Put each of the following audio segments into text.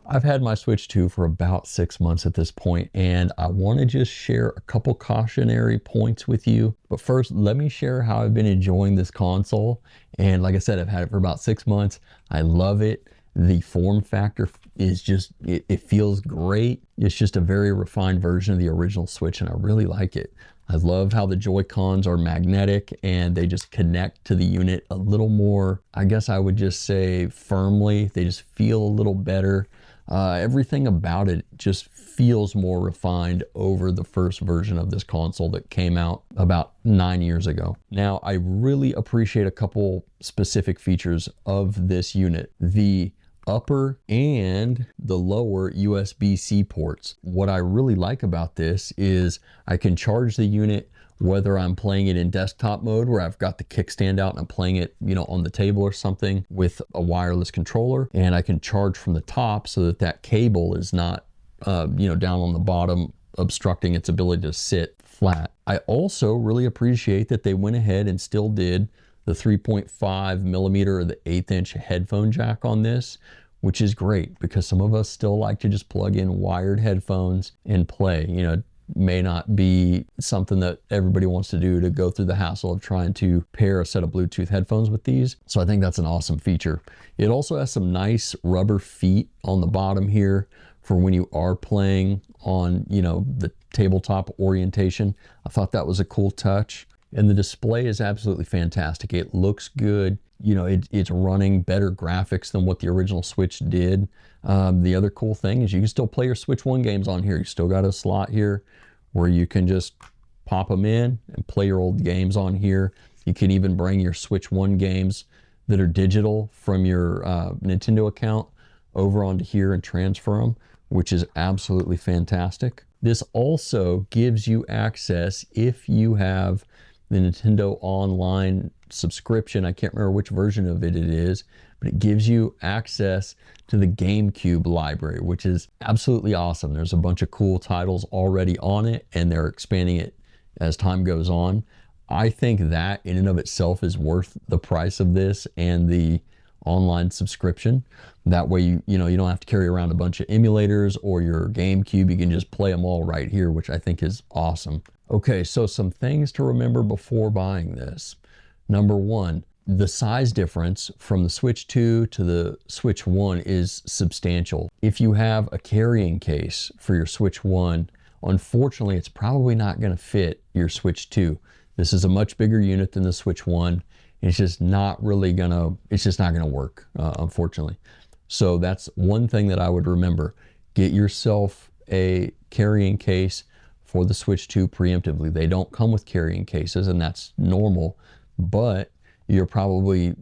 I've had my Switch 2 for about 6 months at this point, and I want to just share a couple cautionary points with you. But first, let me share how I've been enjoying this console. And like I said, I've had it for about 6 months. I love it. The form factor is just, it feels great. It's just a very refined version of the original Switch, and I really like it. I love how the Joy-Cons are magnetic and they just connect to the unit a little more, I guess I would just say firmly. They just feel a little better. Everything about it just feels more refined over the first version of this console that came out about 9 years ago. Now, I really appreciate a couple specific features of this unit. The upper and the lower USB-C ports. What I really like about this is I can charge the unit whether I'm playing it in desktop mode where I've got the kickstand out and I'm playing it, on the table or something with a wireless controller, and I can charge from the top so that that cable is not, down on the bottom obstructing its ability to sit flat. I also really appreciate that they went ahead and still did the 3.5 millimeter or the 1/8 inch headphone jack on this, which is great because some of us still like to just plug in wired headphones and play. It may not be something that everybody wants to do, to go through the hassle of trying to pair a set of Bluetooth headphones with these. So I think that's an awesome feature. It also has some nice rubber feet on the bottom here for when you are playing on, the tabletop orientation. I thought that was a cool touch. And the display is absolutely fantastic. It looks good. It's running better graphics than what the original Switch did. The other cool thing is you can still play your Switch 1 games on here. You still got a slot here where you can just pop them in and play your old games on here. You can even bring your Switch 1 games that are digital from your Nintendo account over onto here and transfer them, which is absolutely fantastic. This also gives you access, if you have the Nintendo Online subscription. I can't remember which version of it is, but it gives you access to the GameCube library, which is absolutely awesome. There's a bunch of cool titles already on it, and they're expanding it as time goes on. I think that in and of itself is worth the price of this and the online subscription. That way, you don't have to carry around a bunch of emulators or your GameCube. You can just play them all right here, which I think is awesome. Okay, so some things to remember before buying this. Number one, the size difference from the Switch 2 to the Switch 1 is substantial. If you have a carrying case for your Switch 1, unfortunately, it's probably not going to fit your Switch 2. This is a much bigger unit than the Switch 1. It's just not going to work, unfortunately. So that's one thing that I would remember. Get yourself a carrying case for the Switch 2 preemptively. They don't come with carrying cases, and that's normal, but you're probably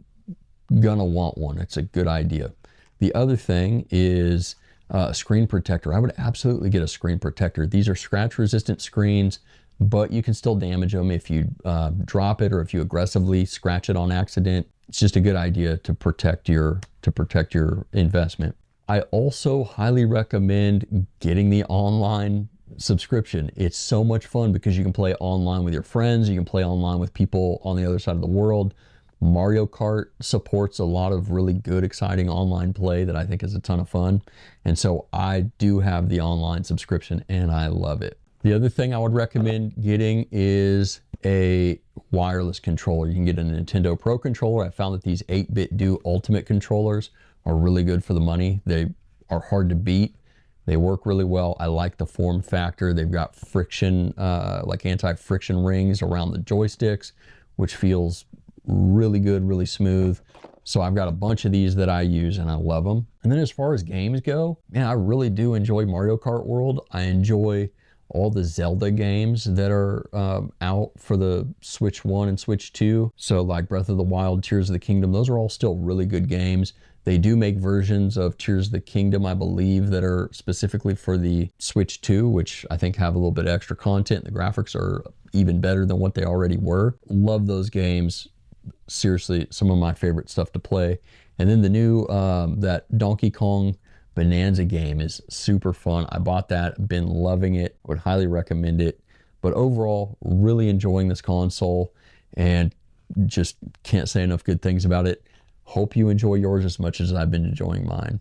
gonna want one. It's a good idea. The other thing is a screen protector. I would absolutely get a screen protector. These are scratch resistant screens, but you can still damage them if you drop it or if you aggressively scratch it on accident. It's just a good idea to protect your investment. I also highly recommend getting the online subscription. It's so much fun because you can play online with your friends. You can play online with people on the other side of the world. Mario Kart supports a lot of really good, exciting online play that I think is a ton of fun. And so I do have the online subscription and I love it. The other thing I would recommend getting is a wireless controller. You can get a Nintendo Pro controller. I found that these 8-bit Do Ultimate controllers are really good for the money. They are hard to beat. They work really well. I like the form factor. They've got friction, like anti-friction rings around the joysticks, which feels really good, really smooth. So I've got a bunch of these that I use and I love them. And then as far as games go, man, I really do enjoy Mario Kart World. I enjoy all the Zelda games that are out for the Switch 1 and Switch 2. So like Breath of the Wild, Tears of the Kingdom, those are all still really good games. They do make versions of Tears of the Kingdom, I believe, that are specifically for the Switch 2, which I think have a little bit extra content. The graphics are even better than what they already were. Love those games. Seriously, some of my favorite stuff to play. And then the new, that Donkey Kong Bonanza game is super fun. I bought that, been loving it, would highly recommend it. But overall, really enjoying this console and just can't say enough good things about it. Hope you enjoy yours as much as I've been enjoying mine.